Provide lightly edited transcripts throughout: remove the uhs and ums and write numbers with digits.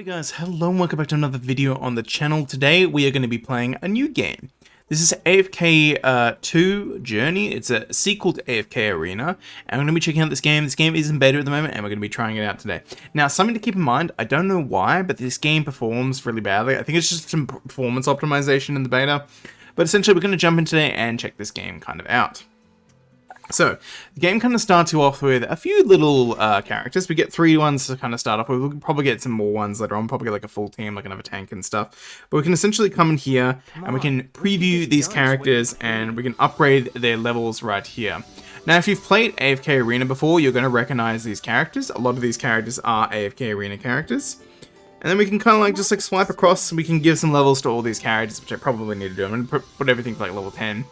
Alrighty guys, hello and welcome back to another video on the channel. Today we are going to be playing a new game. This is AFK 2 Journey. It's a sequel to AFK Arena, and we're going to be checking out this game. This game is in beta at the moment, and we're going to be trying it out today. Now, something to keep in mind, I don't know why, but this game performs really badly. I think it's just some performance optimization in the beta, but essentially we're going to jump in today and check this game kind of out. So, the game kind of starts you off with a few little characters. We get 3 ones to kind of start off with. We'll probably get some more ones later on, probably get like a full team, like another tank and stuff. But we can essentially come in here and we can preview these characters and we can upgrade their levels right here. Now, if you've played AFK Arena before, you're going to recognize these characters. A lot of these characters are AFK Arena characters. And then we can kind of like just like swipe across and we can give some levels to all these characters, which I probably need to do. I'm going to put everything to like level 10.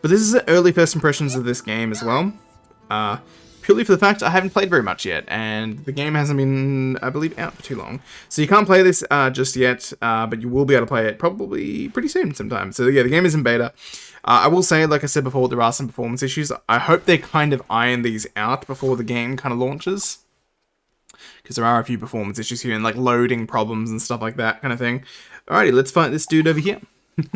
But this is the early first impressions of this game as well. Purely for the fact I haven't played very much yet. And the game hasn't been, I believe, out for too long. So you can't play this just yet, but you will be able to play it probably pretty soon sometime. So yeah, the game is in beta. I will say, like I said before, there are some performance issues. I hope they kind of iron these out before the game kind of launches. Because there are a few performance issues here and like loading problems and stuff like that kind of thing. Alrighty, let's fight this dude over here. And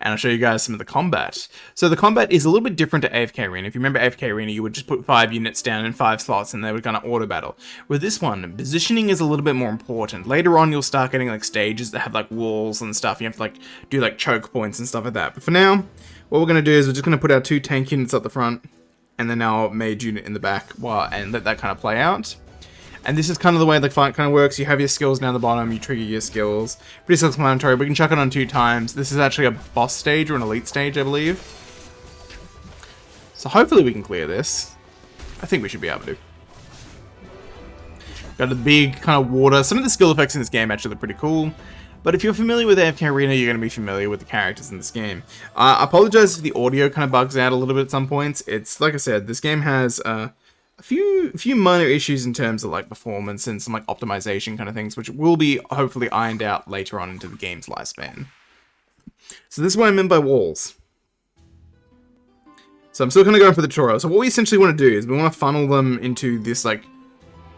I'll show you guys some of the combat. So the combat is a little bit different to AFK Arena. If you remember AFK Arena, you would just put 5 units down in 5 slots and they would kind of auto battle. With this one, positioning is a little bit more important. Later on, you'll start getting like stages that have like walls and stuff. You have to like do like choke points and stuff like that. But for now, what we're going to do is we're just going to put our 2 tank units at the front and then our mage unit in the back and let that kind of play out. And this is kind of the way the fight kind of works. You have your skills down the bottom, you trigger your skills. Pretty self-explanatory. We can chuck it on 2 times. This is actually a boss stage or an elite stage, I believe. So hopefully we can clear this. I think we should be able to. Got a big kind of water. Some of the skill effects in this game actually look pretty cool. But if you're familiar with AFK Arena, you're going to be familiar with the characters in this game. I apologize if the audio kind of bugs out a little bit at some points. It's, like I said, this game has a few minor issues in terms of like performance and some like optimization kind of things, which will be hopefully ironed out later on into the game's lifespan. So this is what I meant by walls. So I'm still kind of going for the tutorial. So what we essentially want to do is we want to funnel them into this like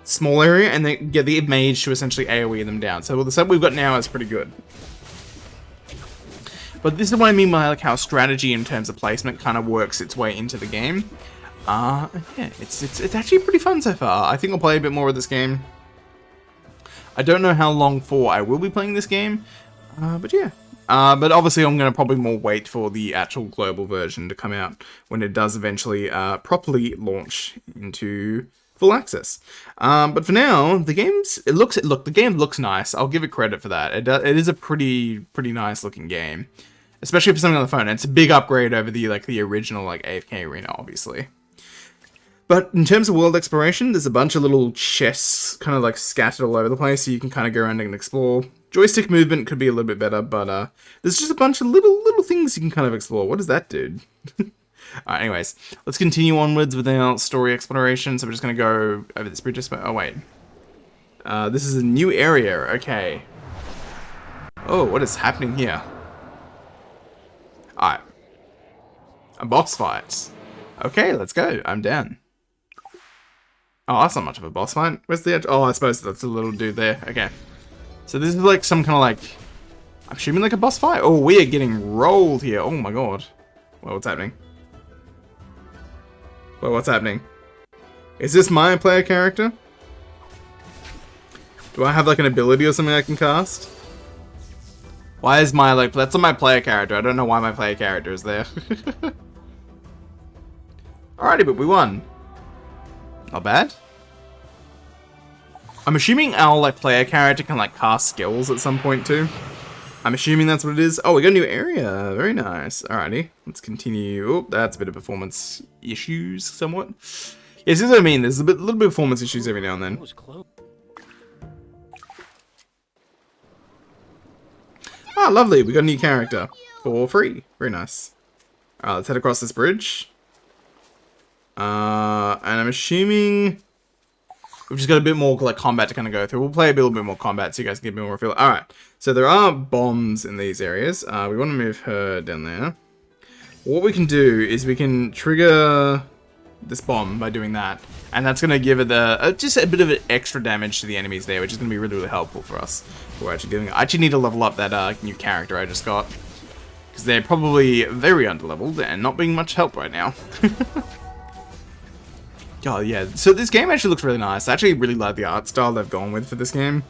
small area and then get the mage to essentially AoE them down. So the setup we've got now is pretty good. But this is what I mean by like how strategy in terms of placement kind of works its way into the game. Yeah, it's actually pretty fun so far. I think I'll play a bit more of this game. I don't know how long for I will be playing this game, but yeah. But obviously I'm going to probably more wait for the actual global version to come out when it does eventually properly launch into full access. But for now, the game looks nice. I'll give it credit for that. It is a pretty nice looking game, especially for something on the phone. It's a big upgrade over the original like AFK Arena, obviously. But in terms of world exploration, there's a bunch of little chests kind of like scattered all over the place, so you can kind of go around and explore. Joystick movement could be a little bit better, but there's just a bunch of little things you can kind of explore. What is that, dude? Alright, anyways, let's continue onwards with our story exploration. So we're just going to go over this bridge. Oh, wait. This is a new area. Okay. Oh, what is happening here? Alright. A boss fight. Okay, let's go. I'm down. Oh, that's not much of a boss fight. Where's the edge? Oh, I suppose that's a little dude there. Okay. So this is like some kind of like, I'm assuming like a boss fight? Oh, we are getting rolled here. Oh my god. Well, what's happening? Well, what's happening? Is this my player character? Do I have like an ability or something I can cast? Why is my like, that's not my player character. I don't know why my player character is there. Alrighty, but we won. Not bad. I'm assuming our like player character can like cast skills at some point too. I'm assuming that's what it is. Oh, we got a new area. Very nice. Alrighty, let's continue. Oh, that's a bit of performance issues somewhat. Yeah, this is what I mean. There's a little bit of performance issues every now and then. Ah, lovely. We got a new character for free. Very nice. Alright, let's head across this bridge. And I'm assuming we've just got a bit more like combat to kind of go through. We'll play a little bit more combat so you guys can get a bit more feel. Alright, so there are bombs in these areas. We want to move her down there. What we can do is we can trigger this bomb by doing that, and that's gonna give it just a bit of extra damage to the enemies there, which is gonna be really, really helpful for us. I actually need to level up that new character I just got, because they're probably very underleveled and not being much help right now. Oh yeah, so this game actually looks really nice. I actually really like the art style they've gone with for this game.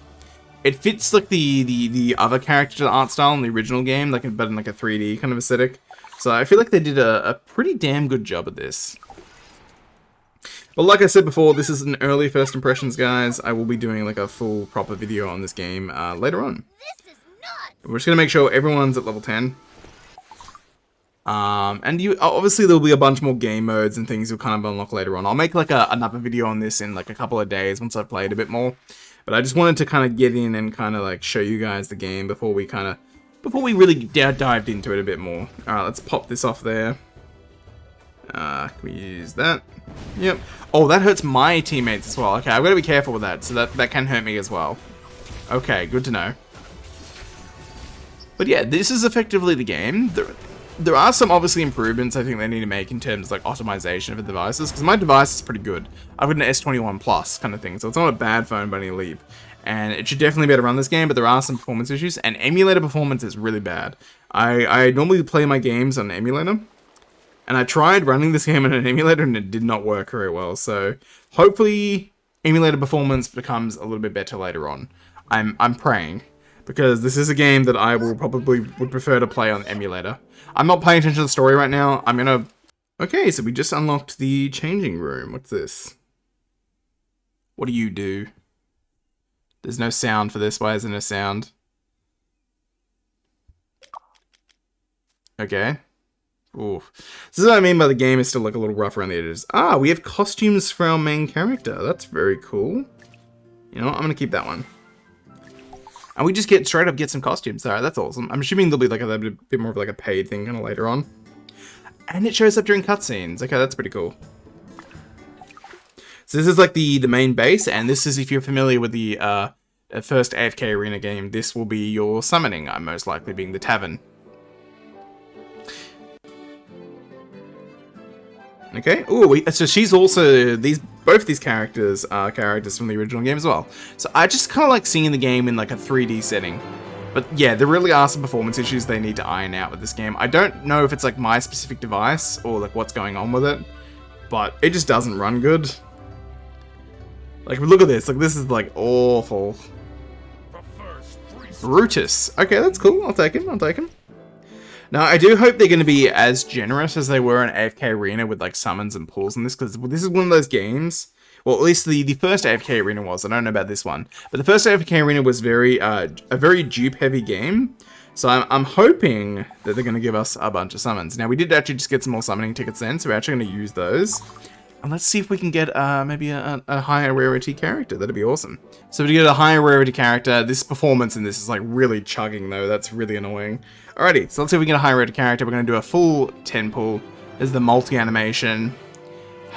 It fits like the other character art style in the original game, but in like a 3D kind of aesthetic. So I feel like they did a pretty damn good job at this. But like I said before, this is an early first impressions, guys. I will be doing like a full proper video on this game later on. We're just gonna make sure everyone's at level 10. And obviously there'll be a bunch more game modes and things you'll kind of unlock later on. I'll make like another video on this in like a couple of days once I've played a bit more. But I just wanted to kind of get in and kind of like show you guys the game before we really dived into it a bit more. Alright, let's pop this off there. Can we use that? Yep. Oh, that hurts my teammates as well. Okay, I've got to be careful with that, so that can hurt me as well. Okay, good to know. But yeah, this is effectively the game. There are some obviously improvements I think they need to make in terms of like optimization of the devices, because my device is pretty good. I've got an S21 Plus kind of thing, so it's not a bad phone by any leap. And it should definitely be able to run this game, but there are some performance issues, and emulator performance is really bad. I normally play my games on an emulator, and I tried running this game on an emulator and it did not work very well, so hopefully emulator performance becomes a little bit better later on. I'm praying, because this is a game that I would prefer to play on emulator. I'm not paying attention to the story right now. Okay, so we just unlocked the changing room. What's this? What do you do? There's no sound for this. Why is there no sound? Okay. Ooh. This is what I mean by the game is still like a little rough around the edges. Ah, we have costumes for our main character. That's very cool. You know what? I'm going to keep that one. And we just straight up get some costumes. Alright, that's awesome. I'm assuming there'll be like a bit more of like a paid thing kind of later on. And it shows up during cutscenes. Okay, that's pretty cool. So this is like the main base, and this is, if you're familiar with the first AFK Arena game, this will be your summoning, most likely being the tavern. Okay. Ooh, so she's also both these characters are characters from the original game as well. So I just kind of like seeing the game in like a 3D setting. But yeah, there really are some performance issues they need to iron out with this game. I don't know if it's like my specific device or like what's going on with it, but it just doesn't run good. Like, look at this. Like, this is like awful. 𝙀𝙓𝙋𝘼𝙉𝘿. Okay, that's cool. I'll take him. I'll take him. Now, I do hope they're going to be as generous as they were in AFK Arena with, like, summons and pulls in this, because this is one of those games, well, at least the first AFK Arena was, I don't know about this one, but the first AFK Arena was a very dupe-heavy game, so I'm hoping that they're going to give us a bunch of summons. Now, we did actually just get some more summoning tickets then, so we're actually going to use those. And let's see if we can get maybe a higher rarity character. That'd be awesome. So to get a higher rarity character, this performance in this is like really chugging though. That's really annoying. Alrighty, so let's see if we get a higher rarity character. We're going to do a full 10 pull. There's the multi animation.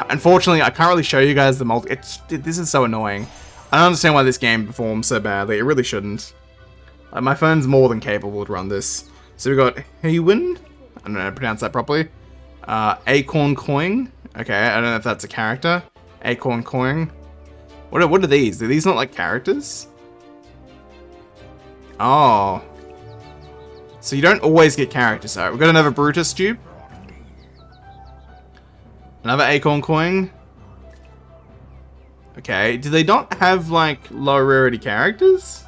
Unfortunately, I can't really show you guys the multi. This is so annoying. I don't understand why this game performs so badly. It really shouldn't. My phone's more than capable to run this. So we got 𝙀𝙓𝙋𝘼𝙉𝘿. I don't know how to pronounce that properly. 𝙀𝙓𝙋𝘼𝙉𝘿. Okay, I don't know if that's a character. 𝙀𝙓𝙋𝘼𝙉𝘿. What are these? Are these not like characters? Oh. So you don't always get characters. Alright, we've got another Brutus dupe. Another 𝙀𝙓𝙋𝘼𝙉𝘿. Okay, do they not have like low rarity characters?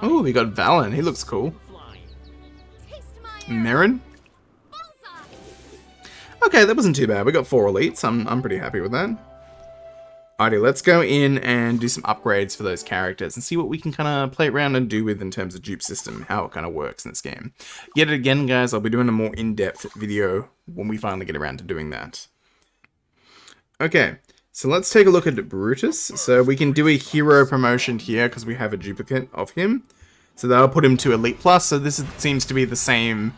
Oh, we got Valen. He looks cool. Mirren. Okay, that wasn't too bad. We got 4 elites. I'm pretty happy with that. Alrighty, let's go in and do some upgrades for those characters and see what we can kind of play around and do with in terms of dupe system, how it kind of works in this game. Yet again, guys, I'll be doing a more in-depth video when we finally get around to doing that. Okay, so let's take a look at Brutus. So we can do a hero promotion here because we have a duplicate of him. So that'll put him to Elite Plus. So this seems to be the same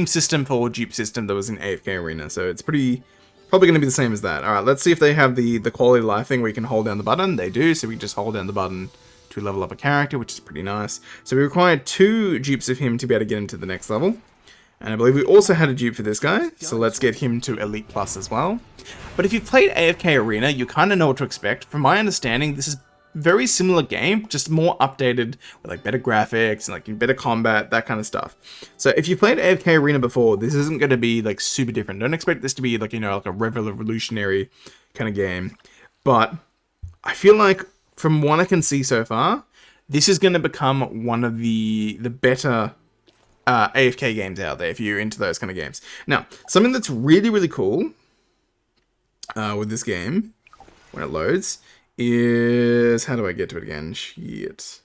system for dupe system that was in AFK Arena. So it's probably going to be the same as that. Alright, let's see if they have the quality of life thing where you can hold down the button. They do, so we just hold down the button to level up a character, which is pretty nice. So we require 2 dupes of him to be able to get him to the next level. And I believe we also had a dupe for this guy, so let's get him to Elite Plus as well. But if you've played AFK Arena, you kind of know what to expect. From my understanding, this is a very similar game, just more updated with like better graphics and like better combat, that kind of stuff. So if you've played AFK Arena before, this isn't going to be like super different. Don't expect this to be like, you know, like a revolutionary kind of game. But I feel like from what I can see so far, this is going to become one of the better AFK games out there if you're into those kind of games. Now, something that's really, really cool with this game, when it loads, is... How do I get to it again? Shit.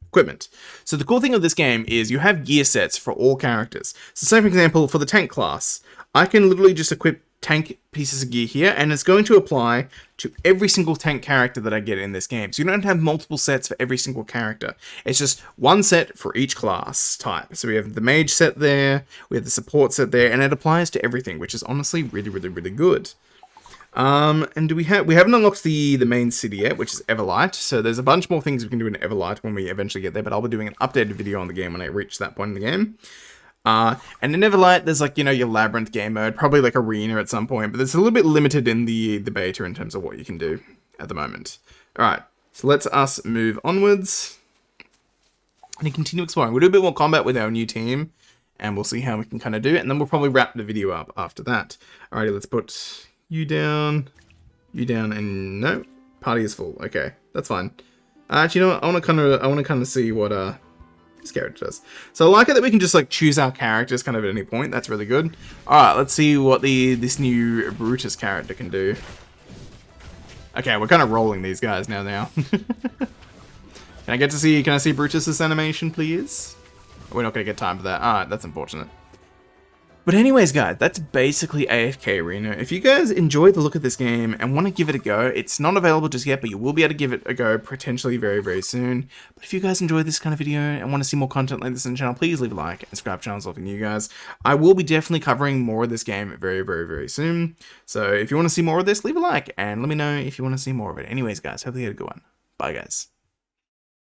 Equipment. So the cool thing of this game is you have gear sets for all characters. So say, for example, for the tank class, I can literally just equip tank pieces of gear here, and it's going to apply to every single tank character that I get in this game. So you don't have multiple sets for every single character. It's just one set for each class type. So we have the mage set there, we have the support set there, and it applies to everything, which is honestly really, really, really good. And we haven't unlocked the main city yet, which is Everlight. So there's a bunch more things we can do in Everlight when we eventually get there, but I'll be doing an updated video on the game when I reach that point in the game. And in Everlight, there's like, you know, your Labyrinth game mode, probably like Arena at some point, but it's a little bit limited in the beta in terms of what you can do at the moment. Alright, so let's us move onwards and continue exploring. We'll do a bit more combat with our new team, and we'll see how we can kind of do it, and then we'll probably wrap the video up after that. Alrighty, let's put you down, and no, party is full. Okay, that's fine. Actually, you know what? I want to kind of see what this character does. So I like it that we can just like choose our characters kind of at any point. That's really good. All right, let's see what this new Brutus character can do. Okay, we're kind of rolling these guys now. Can I see Brutus's animation, please? We're not gonna get time for that. All right, that's unfortunate. But anyways, guys, that's basically AFK Arena. If you guys enjoy the look of this game and want to give it a go, it's not available just yet, but you will be able to give it a go potentially very, very soon. But if you guys enjoy this kind of video and want to see more content like this on the channel, please leave a like and subscribe to channels loving you guys. I will be definitely covering more of this game very, very, very soon. So if you want to see more of this, leave a like and let me know if you want to see more of it. Anyways, guys, hopefully you had a good one. Bye, guys.